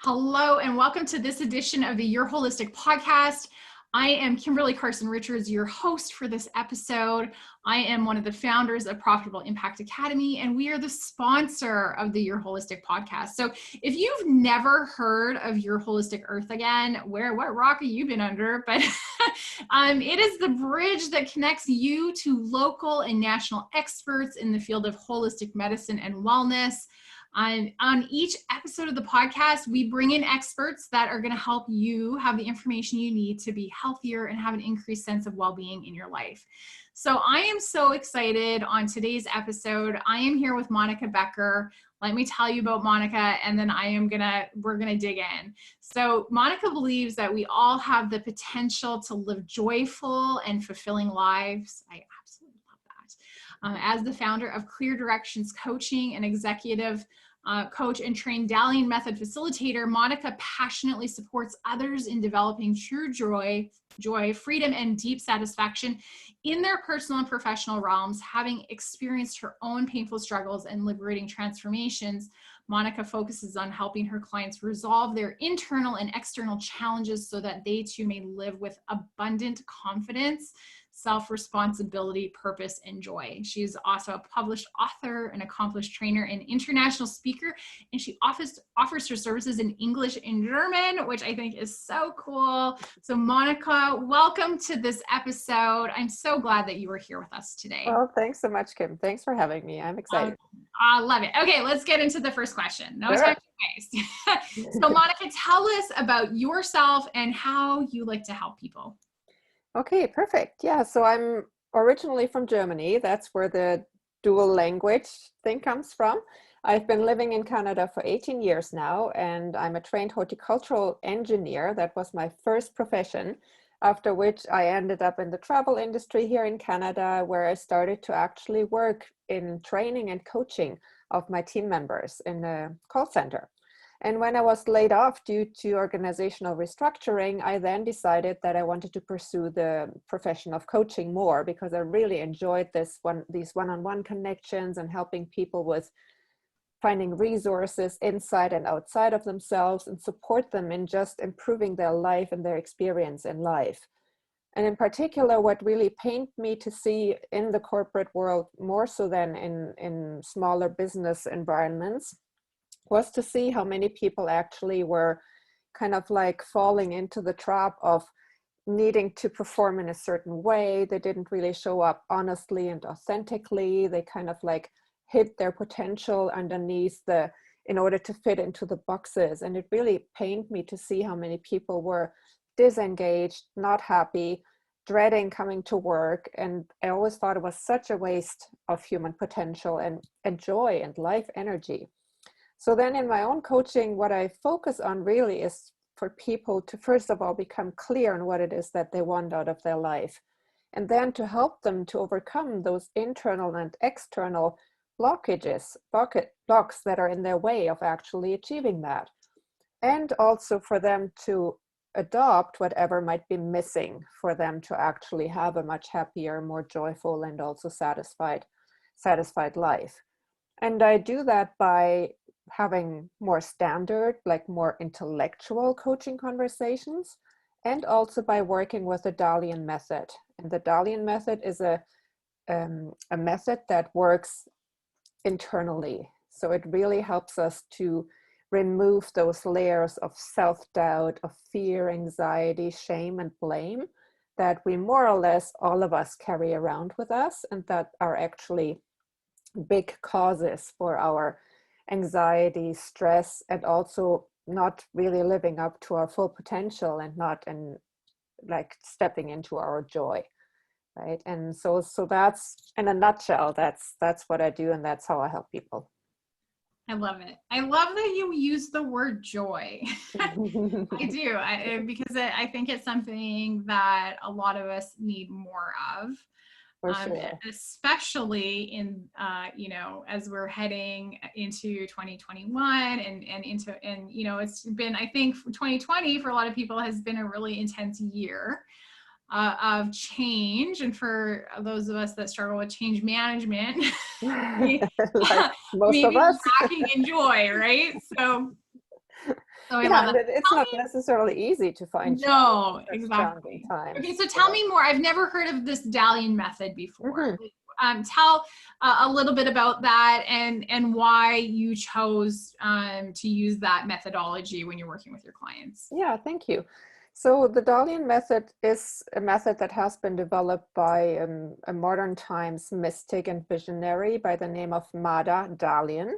Hello, and welcome to this edition of the Your Holistic Podcast. I am Kimberly Carson Richards, your host for this episode. I am one of the founders of Profitable Impact Academy, and we are the sponsor of the Your Holistic Podcast. So if you've never heard of Your Holistic Earth Again, what rock have you been under? But it is the bridge that connects you to local and national experts in the field of holistic medicine and wellness. On each episode of the podcast, we bring in experts that are going to help you have the information you need to be healthier and have an increased sense of well-being in your life. So I am so excited on today's episode. I am here with Monika Becker. Let me tell you about Monika, and then we're going to dig in. So Monika believes that we all have the potential to live joyful and fulfilling lives. I absolutely love that. As the founder of Clear Directions Coaching and executive coach and trained Dalian Method Facilitator, Monika passionately supports others in developing true joy, freedom, and deep satisfaction in their personal and professional realms. Having experienced her own painful struggles and liberating transformations, Monika focuses on helping her clients resolve their internal and external challenges so that they too may live with abundant confidence, self-responsibility, purpose, and joy. She's also a published author, an accomplished trainer, and international speaker, and she offers her services in English and German, which I think is so cool. So Monika, welcome to this episode. I'm so glad that you were here with us today. Well, thanks so much, Kim. Thanks for having me. I'm excited. I love it. Okay, let's get into the first question. No time to waste. So Monika, tell us about yourself and how you like to help people. Okay, perfect. Yeah, so I'm originally from Germany. That's where the dual language thing comes from. I've been living in Canada for 18 years now, and I'm a trained horticultural engineer. That was my first profession, after which I ended up in the travel industry here in Canada, where I started to actually work in training and coaching of my team members in a call center. And when I was laid off due to organizational restructuring, I then decided that I wanted to pursue the profession of coaching more, because I really enjoyed these one-on-one connections and helping people with finding resources inside and outside of themselves and support them in just improving their life and their experience in life. And in particular, what really pained me to see in the corporate world, more so than in smaller business environments, was to see how many people actually were kind of like falling into the trap of needing to perform in a certain way. They didn't really show up honestly and authentically. They kind of like hid their potential underneath in order to fit into the boxes. And it really pained me to see how many people were disengaged, not happy, dreading coming to work. And I always thought it was such a waste of human potential and joy and life energy. So then in my own coaching, what I focus on really is for people to, first of all, become clear on what it is that they want out of their life, and then to help them to overcome those internal and external blocks that are in their way of actually achieving that. And also for them to adopt whatever might be missing for them to actually have a much happier, more joyful, and also satisfied life. And I do that by having more standard, like more intellectual coaching conversations, and also by working with the Dahlian Method. And the Dahlian Method is a method that works internally. So it really helps us to remove those layers of self-doubt, of fear, anxiety, shame, and blame that we more or less, all of us, carry around with us, and that are actually big causes for our anxiety, stress, and also not really living up to our full potential and not like stepping into our joy, right? And so that's, in a nutshell, that's what I do, and that's how I help people. I love it. I love that you use the word joy. I do, because I think it's something that a lot of us need more of. For sure. Especially in, as we're heading into 2021 and it's been, I think 2020 for a lot of people has been a really intense year of change. And for those of us that struggle with change management, like most maybe of us, lacking in joy, right? So So I love Yeah, that. and it's Tell not me, necessarily easy to find joy no, in such challenging exactly. Okay, times. so tell me more. I've never heard of this Dalian method before. Mhm. Tell a little bit about that and why you chose to use that methodology when you're working with your clients. Yeah, thank you. So the Dahlian method is a method that has been developed by a modern times mystic and visionary by the name of Mada Dalian.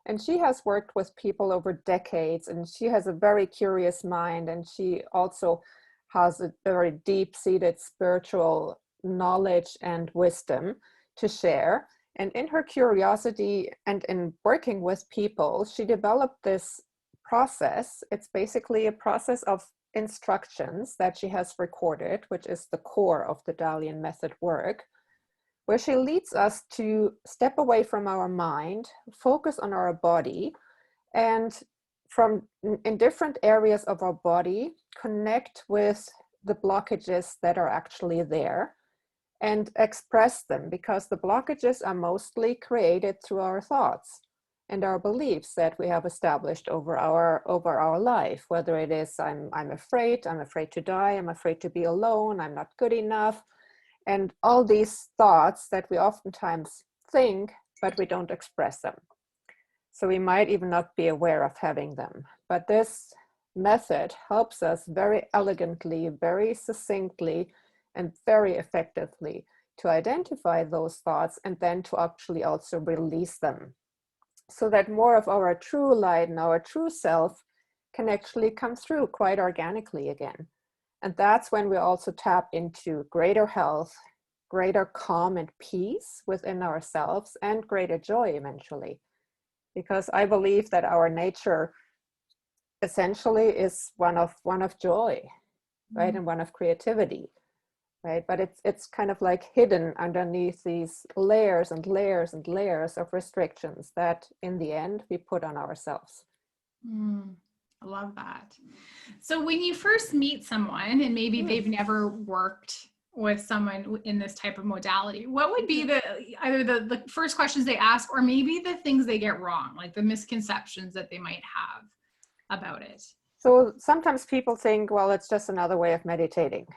And she has worked with people over decades, and she has a very curious mind, and she also has a very deep-seated spiritual knowledge and wisdom to share. And in her curiosity and in working with people, she developed this process. It's basically a process of instructions that she has recorded, which is the core of the Dalian method work, where she leads us to step away from our mind, focus on our body, and from in different areas of our body, connect with the blockages that are actually there and express them, because the blockages are mostly created through our thoughts and our beliefs that we have established over our life, whether it is I'm afraid to die, I'm afraid to be alone, I'm not good enough, and all these thoughts that we oftentimes think, but we don't express them. So we might even not be aware of having them. But this method helps us very elegantly, very succinctly, and very effectively to identify those thoughts and then to actually also release them, so that more of our true light and our true self can actually come through quite organically again. And that's when we also tap into greater health, greater calm and peace within ourselves, and greater joy eventually. Because I believe that our nature essentially is one of joy, right? And one of creativity, right? But it's kind of like hidden underneath these layers and layers and layers of restrictions that in the end we put on ourselves. I love that. So when you first meet someone and maybe they've never worked with someone in this type of modality, what would be either the first questions they ask, or maybe the things they get wrong, like the misconceptions that they might have about it? So sometimes people think, well, it's just another way of meditating,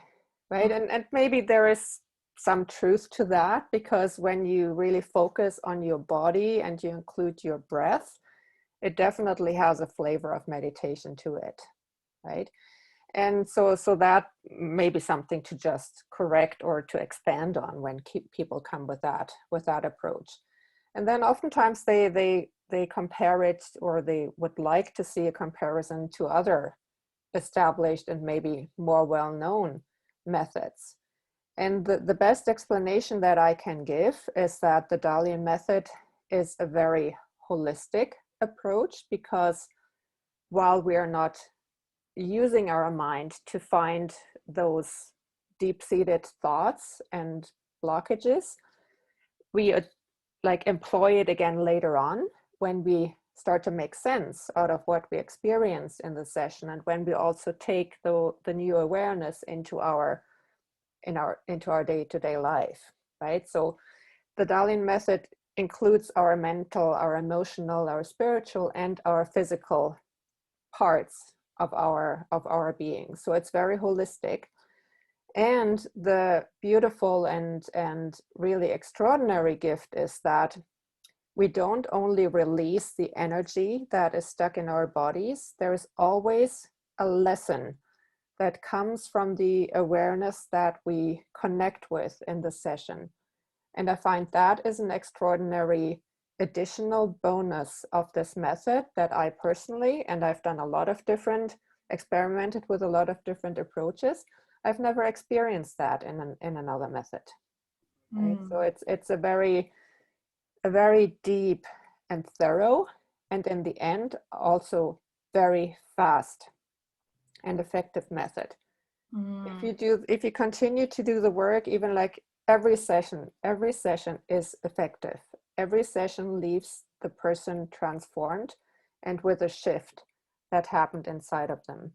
right? And maybe there is some truth to that, because when you really focus on your body and you include your breath, it definitely has a flavor of meditation to it, right? And so that may be something to just correct or to expand on when people come with that approach. And then oftentimes they compare it, or they would like to see a comparison to other established and maybe more well-known methods. And the best explanation that I can give is that the Dalian method is a very holistic approach, because while we are not using our mind to find those deep-seated thoughts and blockages, we like employ it again later on when we start to make sense out of what we experienced in the session, and when we also take the new awareness into our day-to-day life, right? So the Dalian method includes our mental, our emotional, our spiritual, and our physical parts of our being. So it's very holistic. And the beautiful and really extraordinary gift is that we don't only release the energy that is stuck in our bodies, there is always a lesson that comes from the awareness that we connect with in the session. And I find that is an extraordinary additional bonus of this method that I personally, and I've done a lot of experimented with a lot of different approaches, I've never experienced that in another method. Right? So it's a very deep and thorough, and in the end also very fast and effective method. If you continue to do the work, even like every session is effective. Every session leaves the person transformed and with a shift that happened inside of them.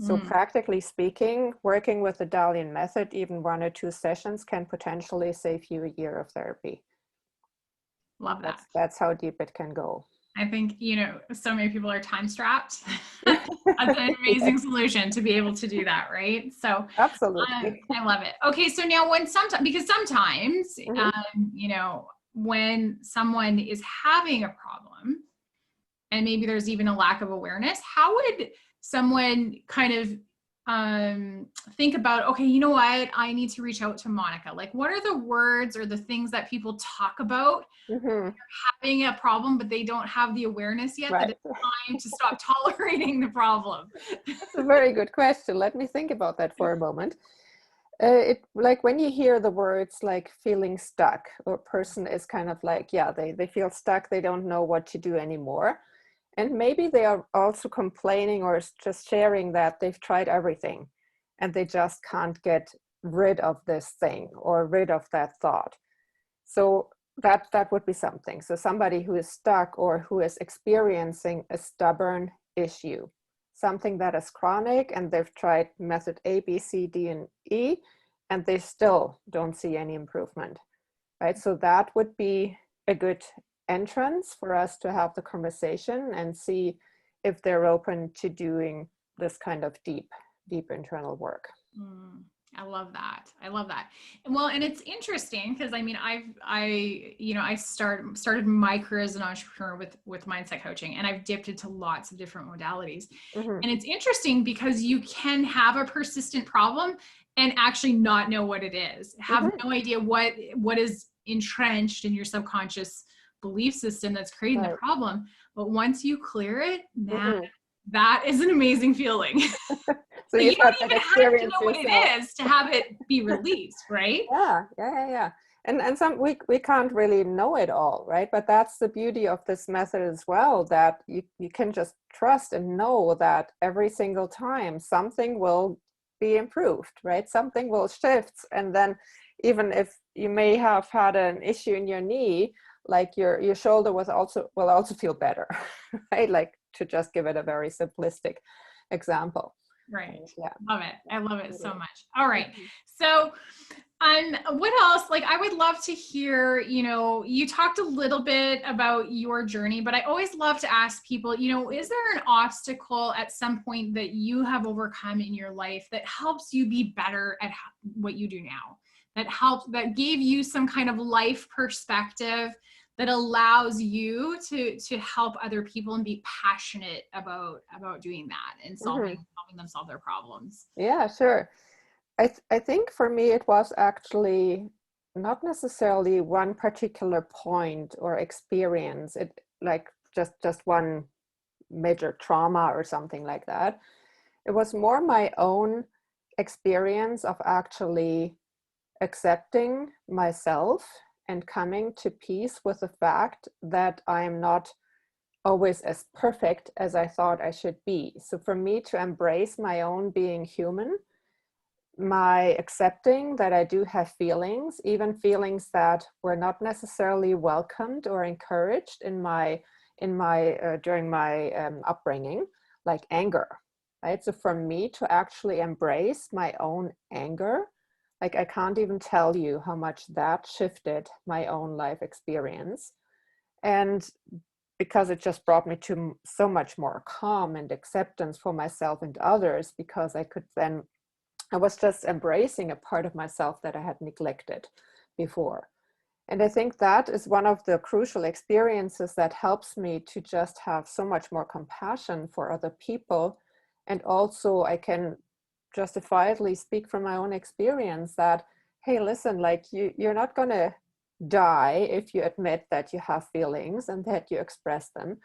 So practically speaking, working with the Dalian method, even 1 or 2 sessions can potentially save you a year of therapy. Love that. That's how deep it can go. I think, so many people are time strapped. That's an amazing solution to be able to do that, right? So Absolutely. I love it. Okay, so now because sometimes, Mhm. when someone is having a problem and maybe there's even a lack of awareness, how would someone kind of think about, okay, you know what, I need to reach out to Monika? Like, what are the words or the things that people talk about Mhm. having a problem, but they don't have the awareness yet that Right. it's time to stop tolerating the problem? That's a very good question. Let me think about that for a moment. It like when you hear the words like feeling stuck, or a person is kind of like, yeah, they feel stuck, they don't know what to do anymore. And maybe they are also complaining or just sharing that they've tried everything and they just can't get rid of this thing or rid of that thought. So that would be something. So somebody who is stuck or who is experiencing a stubborn issue, something that is chronic, and they've tried method A, B, C, D, and E, and they still don't see any improvement, right? So that would be a good entrance for us to have the conversation and see if they're open to doing this kind of deep internal work. Mm, I love that. I love that. Well, and it's interesting because I started my career as an entrepreneur with mindset coaching, and I've dipped into lots of different modalities. Mm-hmm. And it's interesting because you can have a persistent problem and actually not know what it is, have Mm-hmm. no idea what is entrenched in your subconscious belief system that's creating the Right. problem. But once you clear it, man, Mm-hmm. that is an amazing feeling. So You you've don't had that even have to experience know what it yourself. is to have it be released, right? Yeah. And some we can't really know it all, right? But that's the beauty of this method as well, that you can just trust and know that every single time something will be improved, right? Something will shift. And then even if you may have had an issue in your knee, like your shoulder will also feel better, right? Like, to just give it a very simplistic example. Right. Yeah. Love it. I love it It so is. much. All right. Mhm. So, what else? Like, I would love to hear, you talked a little bit about your journey, but I always love to ask people, is there an obstacle at some point that you have overcome in your life that helps you be better at what you do now? That gave you some kind of life perspective that allows you to help other people and be passionate about doing that and Mhm. helping them solve their problems. Yeah, sure. I think for me it was actually not necessarily one particular point or experience. It like just one major trauma or something like that. It was more my own experience of actually accepting myself and coming to peace with the fact that I am not always as perfect as I thought I should be. So for me to embrace my own being human, my accepting that I do have feelings, even feelings that were not necessarily welcomed or encouraged in my during my upbringing, like anger, right? So for me to actually embrace my own anger, like I can't even tell you how much that shifted my own life experience. And because it just brought me to so much more calm and acceptance for myself and others, because I was just embracing a part of myself that I had neglected before. And I think that is one of the crucial experiences that helps me to just have so much more compassion for other people. And also, I can justifiably speak from my own experience that, hey, listen, like you're not going to die if you admit that you have feelings and that you express them.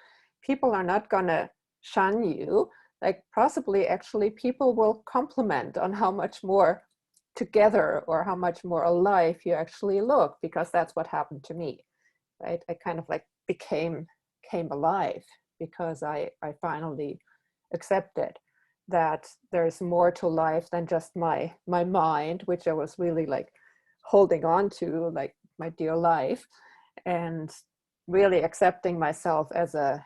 People are not going to shun you. Like, possibly, actually, people will compliment on how much more together or how much more alive you actually look, because that's what happened to me, right? I kind of like came alive because I finally accepted that there's more to life than just my mind, which I was really like holding on to, like my dear life, and really accepting myself as a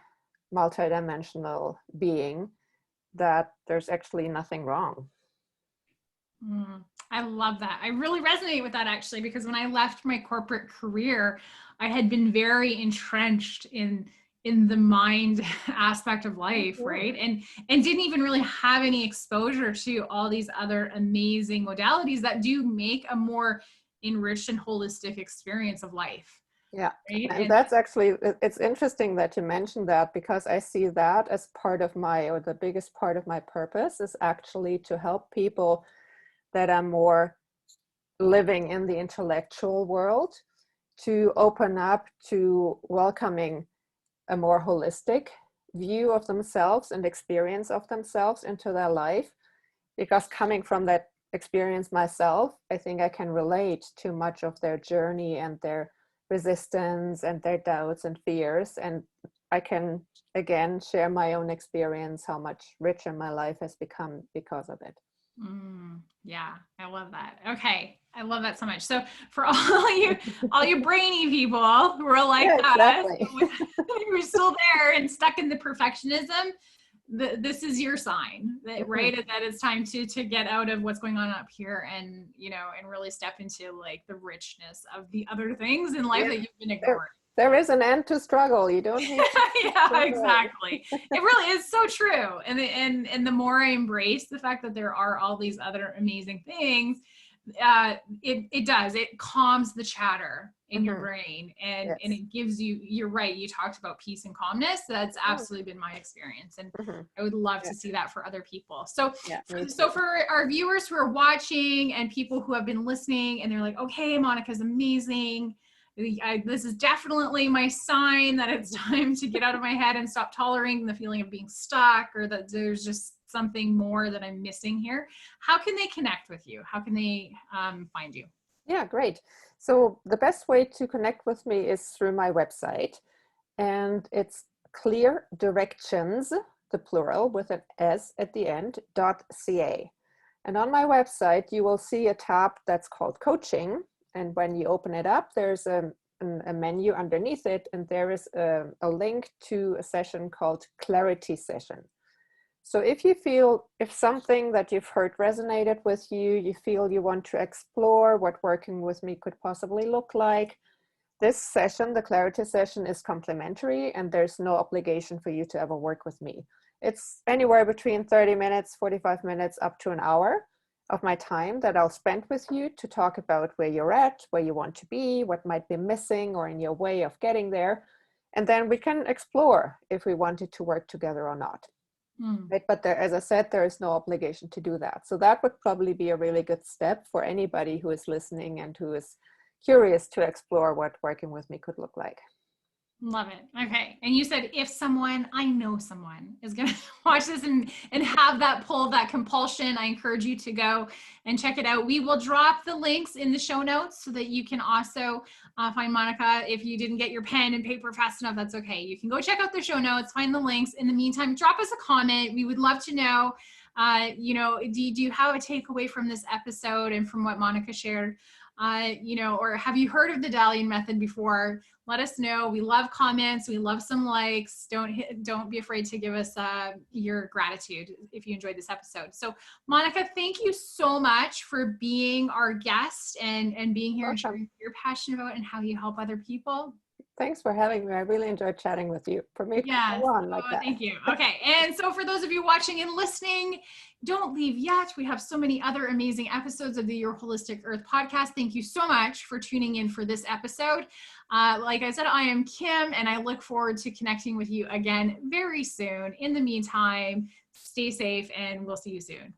multidimensional being, that there's actually nothing wrong. I love that. I really resonate with that actually, because when I left my corporate career, I had been very entrenched in the mind aspect of life, right? And didn't even really have any exposure to all these other amazing modalities that do make a more enriched and holistic experience of life. Yeah, Right? and that's actually, it's interesting that you mentioned that, because I see that as part of my, or the biggest part of my purpose is actually to help people that are more living in the intellectual world to open up to welcoming a more holistic view of themselves and experience of themselves into their life. Because coming from that experience myself, I think I can relate to much of their journey and their resistance and their doubts and fears. And I can, again, share my own experience, how much richer my life has become because of it. Yeah, I love that. Okay. I love that so much. So for all you brainy people who are like Yeah, us, exactly. who are still there and stuck in the perfectionism, this is your sign that, right, that it's time to get out of what's going on up here, and and really step into like the richness of the other things in life that you've been ignoring. There is an end to struggle. You don't need to yeah, exactly. It really is so true. And the more I embrace the fact that there are all these other amazing things, it calms the chatter in your brain, and it gives you, you're right, you talked about peace and calmness. That's absolutely been my experience, and I would love to see that for other people. So for our viewers who are watching and people who have been listening and they're like, okay, Monika's amazing, this is definitely my sign that it's time to get out of my head and stop tolerating the feeling of being stuck, or that there's just something more that I'm missing here. How can they connect with you? How can they find you? Yeah, great. So the best way to connect with me is through my website, and it's Clear Directions, the plural with an S at the end, .ca. And on my website, you will see a tab that's called Coaching. And when you open it up, there's a menu underneath it, and there is a link to a session called Clarity Session. So if you feel, if something that you've heard resonated with you, you feel you want to explore what working with me could possibly look like, this session, the Clarity Session, is complimentary, and there's no obligation for you to ever work with me. It's anywhere between 30 minutes, 45 minutes, up to an hour of my time that I'll spend with you to talk about where you're at, where you want to be, what might be missing or in your way of getting there. And then we can explore if we wanted to work together or not. Right? But there, as I said, there is no obligation to do that. So that would probably be a really good step for anybody who is listening and who is curious to explore what working with me could look like. Love it. Okay. And you said if someone, I know someone is going to watch this and have that pull, that compulsion, I encourage you to go and check it out. We will drop the links in the show notes so that you can also find Monika. If you didn't get your pen and paper fast enough, that's okay. You can go check out the show notes, find the links. In the meantime, drop us a comment. We would love to know, do you have a takeaway from this episode and from what Monika shared? Or have you heard of the Dalian Method before? Let us know. We love comments. We love some likes. Don't be afraid to give us your gratitude if you enjoyed this episode. So Monika, thank you so much for being our guest and being here and sharing what you're passionate about and how you help other people. Thanks for having me. I really enjoyed chatting with you. For me, yes. that. Thank you. Okay. And so for those of you watching and listening, don't leave yet. We have so many other amazing episodes of the Your Holistic Earth podcast. Thank you so much for tuning in for this episode. Like I said, I am Kim, and I look forward to connecting with you again very soon. In the meantime, stay safe, and we'll see you soon.